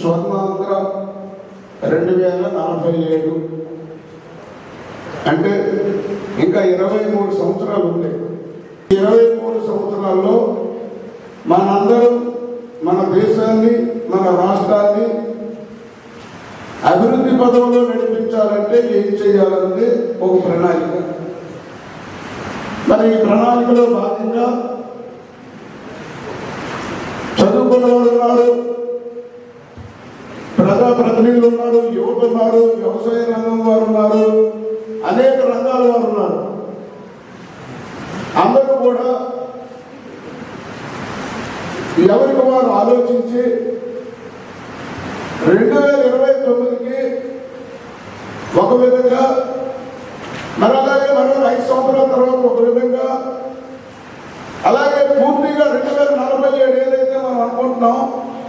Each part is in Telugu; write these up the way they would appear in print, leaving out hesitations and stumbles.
స్వర్ణాంధ్ర 2047 అంటే ఇంకా 23 సంవత్సరాలు ఉంటాయి. 23 సంవత్సరాల్లో మనందరం మన దేశాన్ని, మన రాష్ట్రాన్ని అభివృద్ధి పదంలో నడిపించాలంటే ఏం చేయాలన్నది ఒక ప్రణాళిక. మరి ఈ ప్రణాళికలో భాగంగా చదువుకున్న వారు ఉన్నారు, ప్రజాప్రతినిధులు ఉన్నారు, యువత ఉన్నారు, వ్యవసాయ రంగం వారు ఉన్నారు, అనేక రంగాల వారు ఉన్నారు. అందరూ కూడా ఎవరికి వారు ఆలోచించి 2029కి ఒక విధంగా, మరి అలాగే మరో 5 సంవత్సరాల తర్వాత ఒక విధంగా, అలాగే పూర్తిగా 2047 ఏదైతే మనం అనుకుంటున్నాం,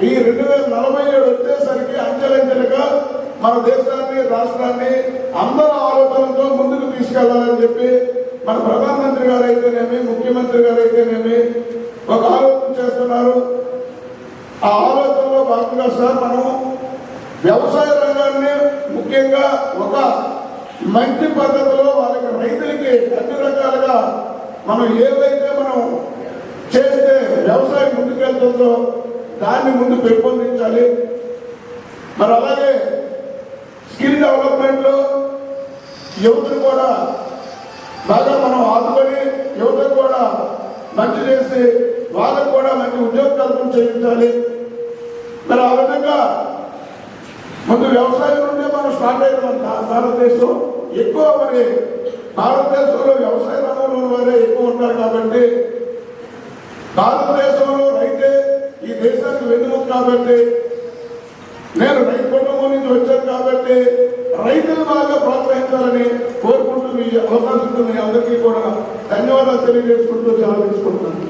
ఈ 2047 వచ్చేసరికి అంచెలంచెలుగా మన దేశాన్ని, రాష్ట్రాన్ని అందరూ ఆలోచనలతో ముందుకు తీసుకెళ్లాలని చెప్పి మన ప్రధానమంత్రి గారు అయితేనేమి, ముఖ్యమంత్రి గారు అయితేనేమి ఒక ఆలోచన చేస్తున్నారు. ఆ ఆలోచనలో భాగంగా సార్ మనం వ్యవసాయ రంగాన్ని ముఖ్యంగా ఒక మంచి పద్ధతిలో వాళ్ళకి, రైతులకి అన్ని రకాలుగా మనం ఏదైతే మనం చేస్తే వ్యవసాయం ముందుకెళ్తుందో దాన్ని ముందు పెంపొందించాలి. మరి అలాగే స్కిల్ డెవలప్మెంట్లో యువతను కూడా బాగా మనం ఆదుకొని యువతకు కూడా మంచి చేసి వాళ్ళకు కూడా మంచి ఉద్యోగ కల్పన చేయించాలి. మరి ఆ విధంగా ముందు వ్యవసాయం నుండే మనం స్టార్ట్ అయిన భారతదేశం ఎక్కువ, మరి భారతదేశంలో వ్యవసాయ రంగంలో వారే ఎక్కువ ఉంటారు కాబట్టి, భారతదేశంలో రైతే ఈ దేశానికి వెన్నుముక కాబట్టి, నేను రైతు కుటుంబం నుంచి వచ్చాను కాబట్టి రైతులు బాగా ప్రోత్సహించాలని కోరుకుంటూ ఈ అవకాశంతో మీ అందరికీ కూడా ధన్యవాదాలు తెలియజేసుకుంటూ సెలవు తీసుకుంటున్నాను.